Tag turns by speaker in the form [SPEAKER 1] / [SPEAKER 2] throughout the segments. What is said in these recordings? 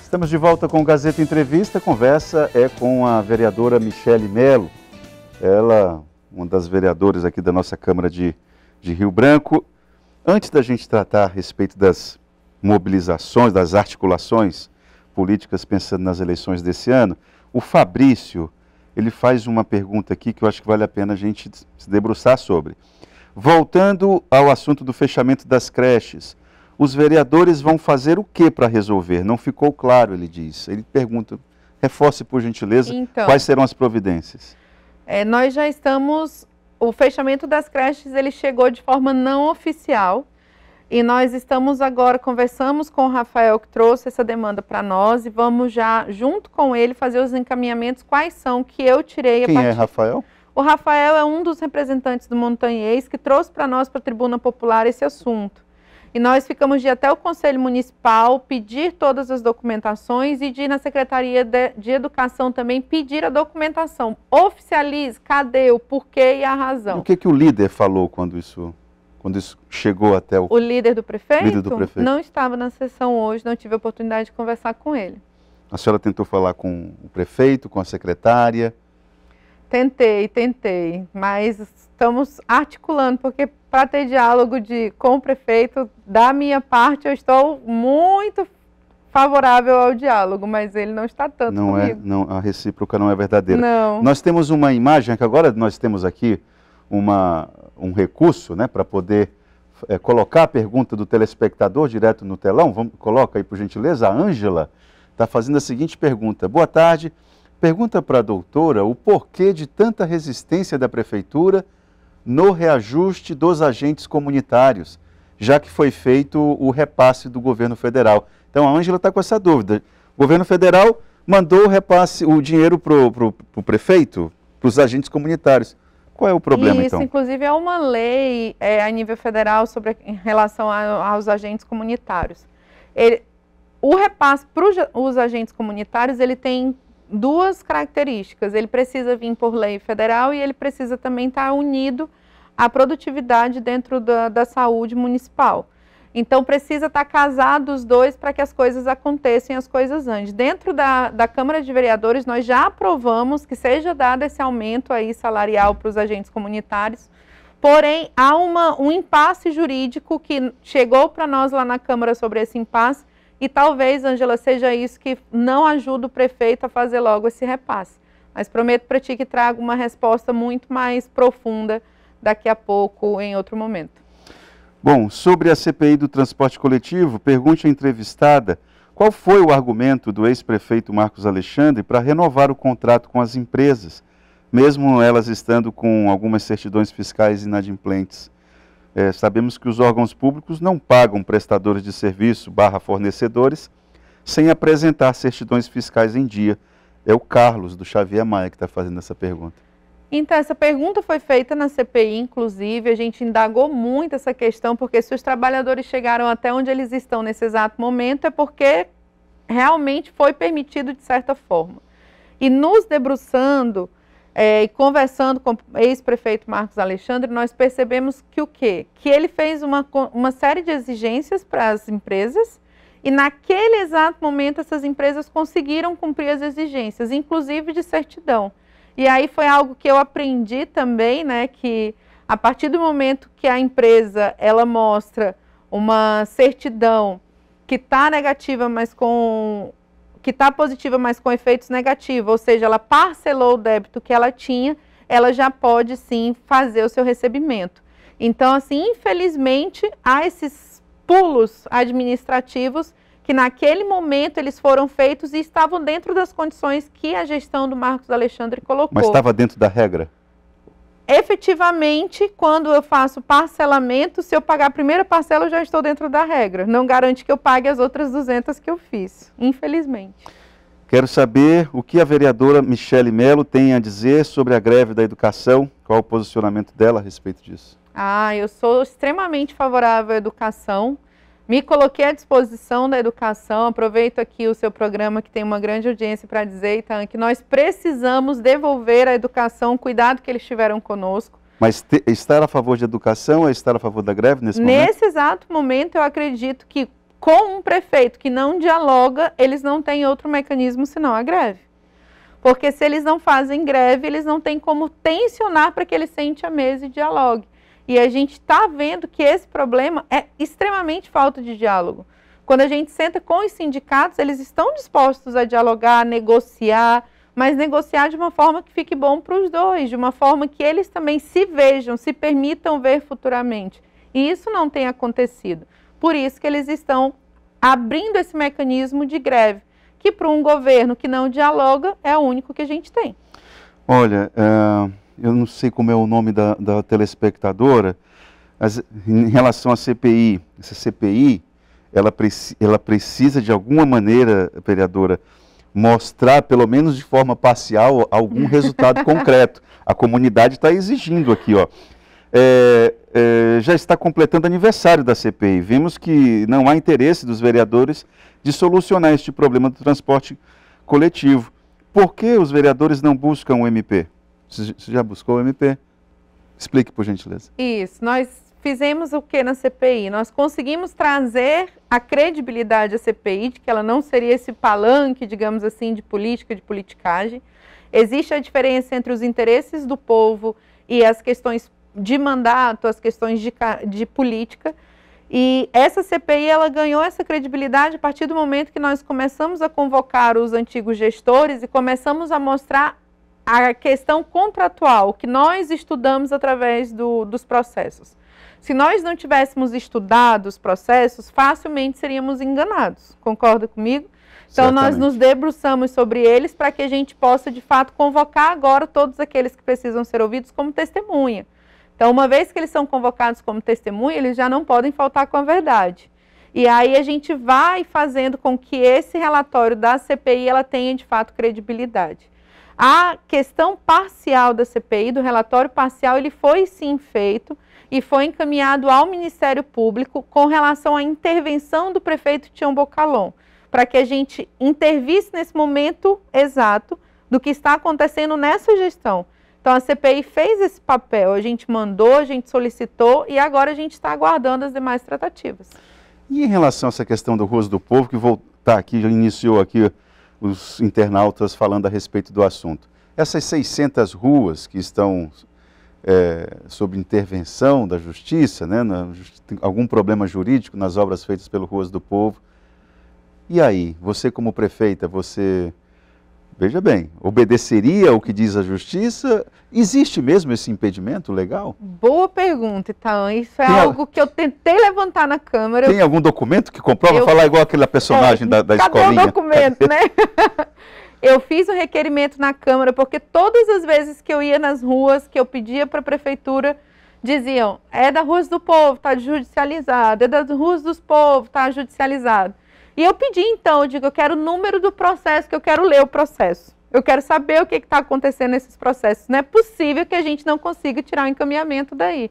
[SPEAKER 1] Estamos de volta com o Gazeta Entrevista. A conversa é com a vereadora Michele Melo. Ela, uma das vereadoras aqui da nossa Câmara de Rio Branco. Antes da gente tratar a respeito das mobilizações, das articulações políticas, pensando nas eleições desse ano, o Fabrício, ele faz uma pergunta aqui que eu acho que vale a pena a gente se debruçar sobre. Voltando ao assunto do fechamento das creches, os vereadores vão fazer o que para resolver? Não ficou claro, ele diz. Ele pergunta, reforce por gentileza, quais serão as providências?
[SPEAKER 2] Nós já estamos, o fechamento das creches, ele chegou de forma não oficial e nós estamos agora, conversamos com o Rafael que trouxe essa demanda para nós e vamos já, junto com ele, fazer os encaminhamentos, quais são que eu tirei.
[SPEAKER 1] Quem é Rafael?
[SPEAKER 2] O Rafael é um dos representantes do Montanhês que trouxe para nós, para a Tribuna Popular, esse assunto. E nós ficamos de ir até o Conselho Municipal, pedir todas as documentações e de ir na Secretaria de Educação também pedir a documentação. Oficialize, cadê o porquê e a razão.
[SPEAKER 1] E o que o líder falou quando isso chegou até o...
[SPEAKER 2] O líder do prefeito?
[SPEAKER 1] Líder do prefeito.
[SPEAKER 2] Não estava na sessão hoje, não tive a oportunidade de conversar com ele.
[SPEAKER 1] A senhora tentou falar com o prefeito, com a secretária?
[SPEAKER 2] Tentei, mas estamos articulando, porque para ter diálogo com o prefeito, da minha parte, eu estou muito favorável ao diálogo, mas ele não está tanto comigo.
[SPEAKER 1] A recíproca não é verdadeira.
[SPEAKER 2] Não.
[SPEAKER 1] Nós temos uma imagem, que agora nós temos aqui um recurso, né, para poder colocar a pergunta do telespectador direto no telão. Coloca aí, por gentileza. A Ângela está fazendo a seguinte pergunta. Boa tarde. Pergunta para a doutora o porquê de tanta resistência da prefeitura no reajuste dos agentes comunitários, já que foi feito o repasse do governo federal. Então a Ângela está com essa dúvida. O governo federal mandou o repasse, o dinheiro para o prefeito, para os agentes comunitários. Qual é o problema, então?
[SPEAKER 2] Isso, inclusive, é uma lei a nível federal em relação aos agentes comunitários. O repasse para os agentes comunitários, ele tem duas características. Ele precisa vir por lei federal e ele precisa também estar unido à produtividade dentro da saúde municipal. Então, precisa estar casado os dois para que as coisas aconteçam, as coisas andem. Dentro da Câmara de Vereadores, nós já aprovamos que seja dado esse aumento aí salarial para os agentes comunitários, porém, há um impasse jurídico que chegou para nós lá na Câmara sobre esse impasse, e talvez, Ângela, seja isso que não ajuda o prefeito a fazer logo esse repasse. Mas prometo para ti que trago uma resposta muito mais profunda daqui a pouco, em outro momento.
[SPEAKER 1] Bom, sobre a CPI do transporte coletivo, pergunte à entrevistada qual foi o argumento do ex-prefeito Marcos Alexandre para renovar o contrato com as empresas, mesmo elas estando com algumas certidões fiscais inadimplentes. Sabemos que os órgãos públicos não pagam prestadores de serviço / fornecedores sem apresentar certidões fiscais em dia. É o Carlos, do Xavier Maia, que está fazendo essa pergunta.
[SPEAKER 2] Então, essa pergunta foi feita na CPI, inclusive, a gente indagou muito essa questão, porque se os trabalhadores chegaram até onde eles estão nesse exato momento, é porque realmente foi permitido de certa forma. E nos debruçando e conversando com o ex-prefeito Marcos Alexandre, nós percebemos que o quê? Que ele fez uma série de exigências para as empresas e naquele exato momento essas empresas conseguiram cumprir as exigências, inclusive de certidão. E aí foi algo que eu aprendi também, né, que a partir do momento que a empresa, ela mostra uma certidão que está negativa, mas que está positiva, mas com efeitos negativos, ou seja, ela parcelou o débito que ela tinha, ela já pode sim fazer o seu recebimento. Então, assim, infelizmente, há esses pulos administrativos que naquele momento eles foram feitos e estavam dentro das condições que a gestão do Marcos Alexandre colocou.
[SPEAKER 1] Mas estava dentro da regra?
[SPEAKER 2] Efetivamente, quando eu faço parcelamento, se eu pagar a primeira parcela, eu já estou dentro da regra. Não garante que eu pague as outras 200 que eu fiz, infelizmente.
[SPEAKER 1] Quero saber o que a vereadora Michele Melo tem a dizer sobre a greve da educação. Qual o posicionamento dela a respeito disso?
[SPEAKER 2] Eu sou extremamente favorável à educação. Me coloquei à disposição da educação, aproveito aqui o seu programa que tem uma grande audiência para dizer, Itan, que nós precisamos devolver à educação o cuidado que eles tiveram conosco.
[SPEAKER 1] Mas estar a favor de educação é estar a favor da greve nesse momento?
[SPEAKER 2] Nesse exato momento eu acredito que com um prefeito que não dialoga, eles não têm outro mecanismo senão a greve. Porque se eles não fazem greve, eles não têm como tensionar para que ele sente à mesa e dialogue. E a gente está vendo que esse problema é extremamente falta de diálogo. Quando a gente senta com os sindicatos, eles estão dispostos a dialogar, a negociar, mas negociar de uma forma que fique bom para os dois, de uma forma que eles também se vejam, se permitam ver futuramente. E isso não tem acontecido. Por isso que eles estão abrindo esse mecanismo de greve, que para um governo que não dialoga é o único que a gente tem.
[SPEAKER 1] Olha, eu não sei como é o nome da telespectadora, mas em relação à CPI, essa CPI, ela precisa de alguma maneira, vereadora, mostrar, pelo menos de forma parcial, algum resultado concreto. A comunidade está exigindo aqui, ó. Já está completando aniversário da CPI. Vimos que não há interesse dos vereadores de solucionar este problema do transporte coletivo. Por que os vereadores não buscam o MP? Você já buscou o MP? Explique, por gentileza.
[SPEAKER 2] Isso, nós fizemos o que na CPI? Nós conseguimos trazer a credibilidade à CPI, de que ela não seria esse palanque, digamos assim, de política, de politicagem. Existe a diferença entre os interesses do povo e as questões de mandato, as questões de política. E essa CPI, ela ganhou essa credibilidade a partir do momento que nós começamos a convocar os antigos gestores e começamos a mostrar a questão contratual, que nós estudamos através dos processos. Se nós não tivéssemos estudado os processos, facilmente seríamos enganados. Concorda comigo? Então,
[SPEAKER 1] Certamente.
[SPEAKER 2] nós nos debruçamos sobre eles para que a gente possa, de fato, convocar agora todos aqueles que precisam ser ouvidos como testemunha. Então, uma vez que eles são convocados como testemunha, eles já não podem faltar com a verdade. E aí a gente vai fazendo com que esse relatório da CPI ela tenha, de fato, credibilidade. A questão parcial da CPI, do relatório parcial, ele foi sim feito e foi encaminhado ao Ministério Público com relação à intervenção do prefeito Tião Bocalon, para que a gente intervisse nesse momento exato do que está acontecendo nessa gestão. Então a CPI fez esse papel, a gente mandou, a gente solicitou e agora a gente está aguardando as demais tratativas.
[SPEAKER 1] E em relação a essa questão do Ruas do Povo, que voltar aqui, já iniciou aqui os internautas falando a respeito do assunto. Essas 600 ruas que estão sob intervenção da Justiça, né, tem algum problema jurídico nas obras feitas pelo Ruas do Povo. E aí, você como prefeita, você, veja bem, obedeceria ao que diz a Justiça? Existe mesmo esse impedimento legal?
[SPEAKER 2] Boa pergunta, Itaã. Isso é algo que eu tentei levantar na Câmara.
[SPEAKER 1] Tem algum documento que comprova? Falar igual aquela personagem da escolinha.
[SPEAKER 2] Cadê o documento, né? Eu fiz um requerimento na Câmara, porque todas as vezes que eu ia nas ruas, que eu pedia para a Prefeitura, diziam, é da Ruas do Povo, está judicializado, é das Ruas dos Povos, está judicializado. E eu pedi então, eu digo, eu quero o número do processo, que eu quero ler o processo. Eu quero saber o que está acontecendo nesses processos. Não é possível que a gente não consiga tirar o encaminhamento daí.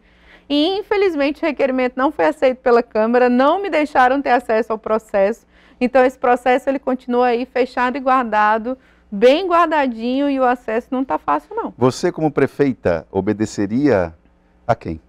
[SPEAKER 2] E infelizmente o requerimento não foi aceito pela Câmara, não me deixaram ter acesso ao processo. Então esse processo ele continua aí fechado e guardado, bem guardadinho, e o acesso não está fácil não.
[SPEAKER 1] Você como prefeita obedeceria a quem?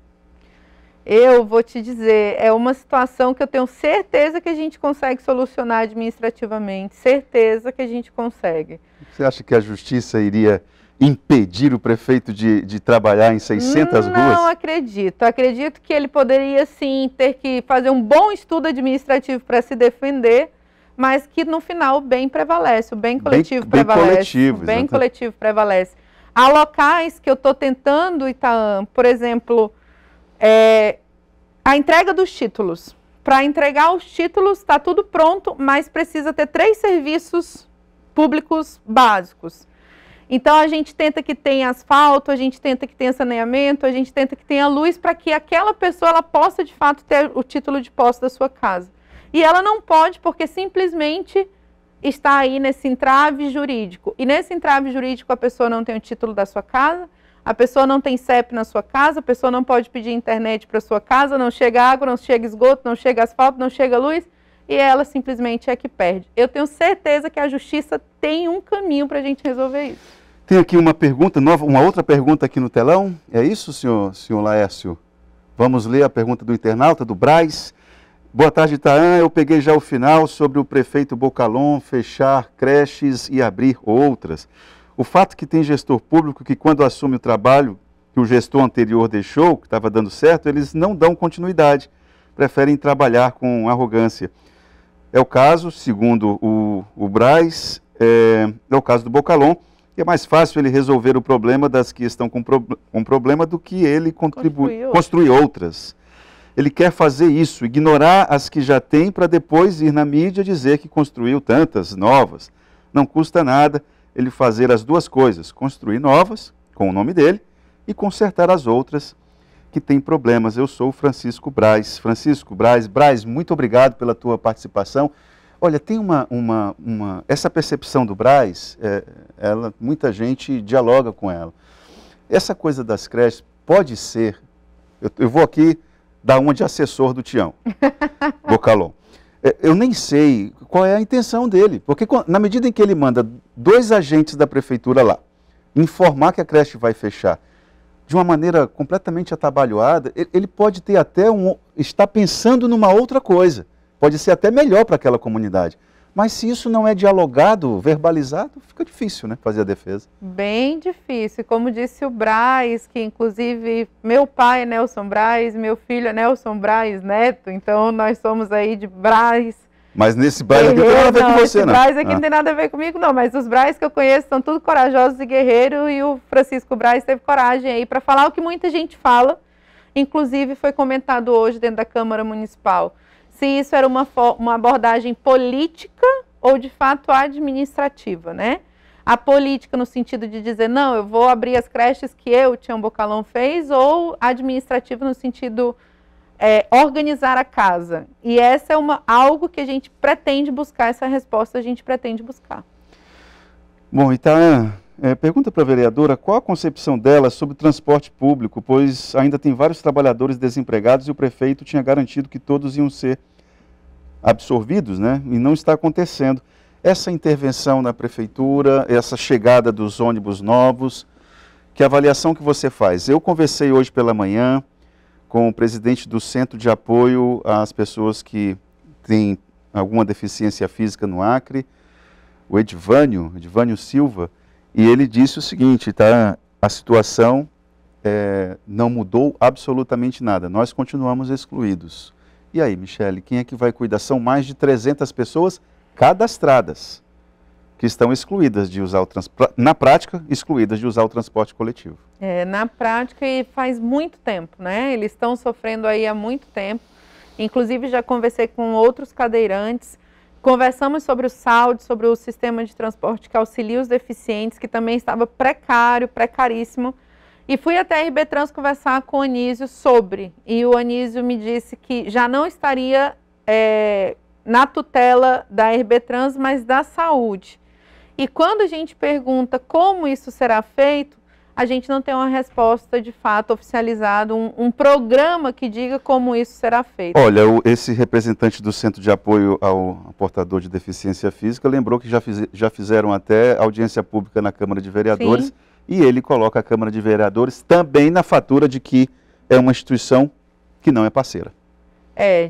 [SPEAKER 2] Eu vou te dizer, é uma situação que eu tenho certeza que a gente consegue solucionar administrativamente, certeza que a gente consegue.
[SPEAKER 1] Você acha que a Justiça iria impedir o prefeito de trabalhar em 600 ruas?
[SPEAKER 2] Não acredito. Acredito que ele poderia sim ter que fazer um bom estudo administrativo para se defender, mas que no final o bem prevalece, o bem coletivo prevalece. O bem coletivo prevalece. Há locais que eu estou tentando, Itaã, por exemplo, a entrega dos títulos. Para entregar os títulos está tudo pronto, mas precisa ter 3 serviços públicos básicos. Então a gente tenta que tenha asfalto, a gente tenta que tenha saneamento, a gente tenta que tenha luz para que aquela pessoa ela possa de fato ter o título de posse da sua casa. E ela não pode porque simplesmente está aí nesse entrave jurídico. E nesse entrave jurídico a pessoa não tem o título da sua casa, a pessoa não tem CEP na sua casa, a pessoa não pode pedir internet para sua casa, não chega água, não chega esgoto, não chega asfalto, não chega luz, e ela simplesmente é que perde. Eu tenho certeza que a Justiça tem um caminho para a gente resolver isso.
[SPEAKER 1] Tem aqui uma pergunta nova, uma outra pergunta aqui no telão. É isso, senhor Laércio? Vamos ler a pergunta do internauta, do Braz. Boa tarde, Itaã. Eu peguei já o final sobre o prefeito Bocalon fechar creches e abrir outras. O fato que tem gestor público que quando assume o trabalho que o gestor anterior deixou, que estava dando certo, eles não dão continuidade, preferem trabalhar com arrogância. É o caso, segundo o Braz, é o caso do Bocalon, que é mais fácil ele resolver o problema das que estão com problema do que ele construir outras. Ele quer fazer isso, ignorar as que já tem para depois ir na mídia dizer que construiu tantas novas. Não custa nada ele fazer as duas coisas, construir novas, com o nome dele, e consertar as outras que têm problemas. Eu sou o Francisco Braz. Francisco Braz, muito obrigado pela tua participação. Olha, tem essa percepção do Braz, muita gente dialoga com ela. Essa coisa das creches pode ser, eu vou aqui dar uma de assessor do Tião, Bocalon. Eu nem sei qual é a intenção dele, porque na medida em que ele manda 2 agentes da prefeitura lá, informar que a creche vai fechar, de uma maneira completamente atabalhoada, ele pode ter até está pensando numa outra coisa, pode ser até melhor para aquela comunidade. Mas se isso não é dialogado, verbalizado, fica difícil, né, fazer a defesa.
[SPEAKER 2] Bem difícil. Como disse o Braz, que inclusive meu pai é Nelson Braz, meu filho é Nelson Braz Neto, então nós somos aí de Braz.
[SPEAKER 1] Mas nesse Braz aqui não tem nada a ver com você, não.
[SPEAKER 2] Esse Braz aqui não tem nada a ver comigo, não, mas os Braz que eu conheço são tudo corajosos e guerreiros, e o Francisco Braz teve coragem aí para falar o que muita gente fala, inclusive foi comentado hoje dentro da Câmara Municipal. Se isso era uma abordagem política ou, de fato, administrativa, né? A política no sentido de dizer, não, eu vou abrir as creches que o Tião Bocalon fez, ou administrativa no sentido organizar a casa. E essa é algo que a gente pretende buscar, essa resposta a gente pretende buscar.
[SPEAKER 1] Bom, Itaã, pergunta para a vereadora qual a concepção dela sobre o transporte público, pois ainda tem vários trabalhadores desempregados e o prefeito tinha garantido que todos iam ser absorvidos, né? E não está acontecendo. Essa intervenção na prefeitura, essa chegada dos ônibus novos, que avaliação que você faz? Eu conversei hoje pela manhã com o presidente do Centro de Apoio às Pessoas que têm alguma deficiência física no Acre, o Edvânio Silva, e ele disse o seguinte, tá? A situação não mudou absolutamente nada, nós continuamos excluídos. E aí, Michele, quem é que vai cuidar? São mais de 300 pessoas cadastradas que estão excluídas de usar na prática, excluídas de usar o transporte coletivo.
[SPEAKER 2] Na prática, e faz muito tempo, né? Eles estão sofrendo aí há muito tempo. Inclusive, já conversei com outros cadeirantes, conversamos sobre o SAUD, sobre o sistema de transporte que auxilia os deficientes, que também estava precaríssimo. E fui até a RB Trans conversar com o Anísio sobre, e o Anísio me disse que já não estaria na tutela da RB Trans, mas da saúde. E quando a gente pergunta como isso será feito, a gente não tem uma resposta de fato oficializada, um programa que diga como isso será feito.
[SPEAKER 1] Olha, esse representante do Centro de Apoio ao Portador de Deficiência Física lembrou que já fizeram até audiência pública na Câmara de Vereadores. Sim. E ele coloca a Câmara de Vereadores também na fatura de que é uma instituição que não é parceira.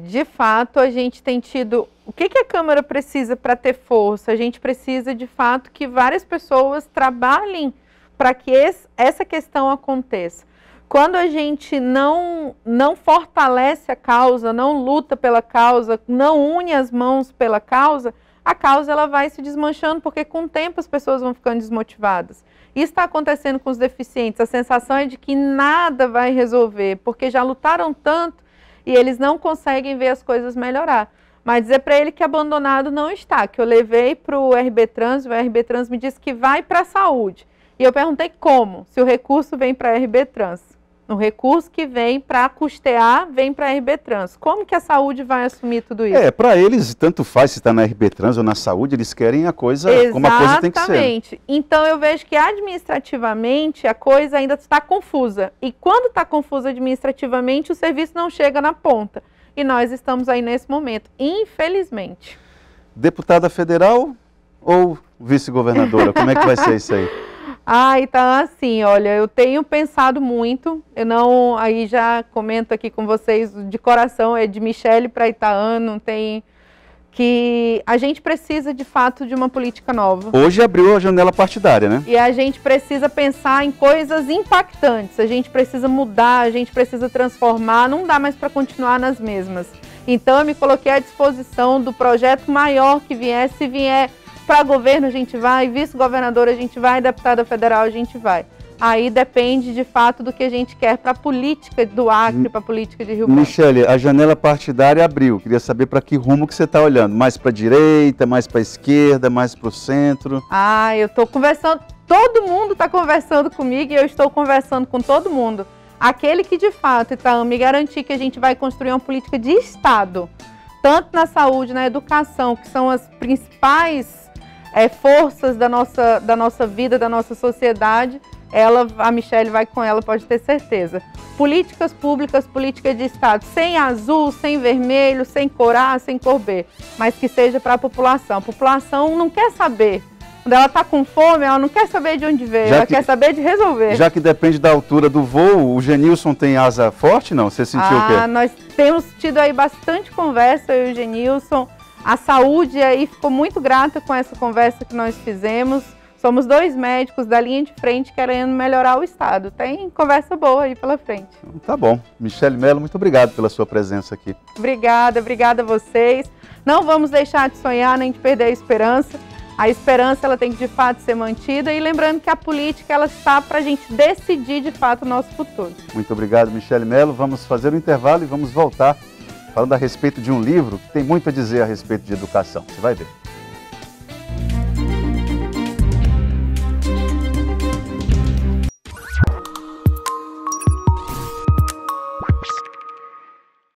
[SPEAKER 2] De fato, a gente tem tido... O que a Câmara precisa para ter força? A gente precisa, de fato, que várias pessoas trabalhem para que essa questão aconteça. Quando a gente não fortalece a causa, não luta pela causa, não une as mãos pela causa, a causa ela vai se desmanchando, porque com o tempo as pessoas vão ficando desmotivadas. Isso está acontecendo com os deficientes, a sensação é de que nada vai resolver, porque já lutaram tanto e eles não conseguem ver as coisas melhorar. Mas dizer para ele que abandonado não está, que eu levei para o RB Trans, o RB Trans me disse que vai para a saúde. E eu perguntei como, se o recurso vem para a RB Trans. O recurso que vem para custear vem para a RB Trans. Como que a saúde vai assumir tudo isso?
[SPEAKER 1] Para eles, tanto faz se está na RB Trans ou na saúde, eles querem a coisa como a coisa tem que ser.
[SPEAKER 2] Exatamente. Então eu vejo que administrativamente a coisa ainda está confusa. E quando está confusa administrativamente, o serviço não chega na ponta. E nós estamos aí nesse momento, infelizmente.
[SPEAKER 1] Deputada federal ou vice-governadora? Como é que vai ser isso aí?
[SPEAKER 2] Ah, então assim, olha, eu tenho pensado muito, eu não, aí já comento aqui com vocês de coração, é de Michele para Itaã, não tem, que a gente precisa de fato de uma política nova.
[SPEAKER 1] Hoje abriu a janela partidária, né?
[SPEAKER 2] E a gente precisa pensar em coisas impactantes, a gente precisa mudar, a gente precisa transformar, não dá mais para continuar nas mesmas. Então eu me coloquei à disposição do projeto maior que vier, se vier para governo a gente vai, vice-governador a gente vai, deputada federal a gente vai. Aí depende de fato do que a gente quer para a política do Acre, para a política de Rio Branco.
[SPEAKER 1] Michele, a janela partidária abriu. Queria saber para que rumo que você está olhando. Mais para a direita, mais para a esquerda, mais para o centro?
[SPEAKER 2] Ah, eu estou conversando, todo mundo está conversando comigo e eu estou conversando com todo mundo. Aquele que de fato, Itaã, me garantir que a gente vai construir uma política de Estado, tanto na saúde, na educação, que são as principais forças da nossa vida, da nossa sociedade, a Michele vai com ela, pode ter certeza. Políticas públicas, política de Estado, sem azul, sem vermelho, sem cor A, sem cor B, mas que seja para a população. A população não quer saber. Quando ela está com fome, ela não quer saber de onde veio, ela quer saber de resolver.
[SPEAKER 1] Já que depende da altura do voo, o Genilson tem asa forte, não? Você sentiu o quê?
[SPEAKER 2] Nós temos tido aí bastante conversa, eu e o Genilson. A saúde aí ficou muito grata com essa conversa que nós fizemos. Somos dois médicos da linha de frente querendo melhorar o estado. Tem conversa boa aí pela frente.
[SPEAKER 1] Tá bom. Michele Mello, muito obrigado pela sua presença aqui.
[SPEAKER 2] Obrigada a vocês. Não vamos deixar de sonhar nem de perder a esperança. A esperança ela tem que de fato ser mantida e lembrando que a política ela está para a gente decidir de fato o nosso futuro.
[SPEAKER 1] Muito obrigado, Michele Mello. Vamos fazer um intervalo e vamos voltar falando a respeito de um livro que tem muito a dizer a respeito de educação. Você vai ver.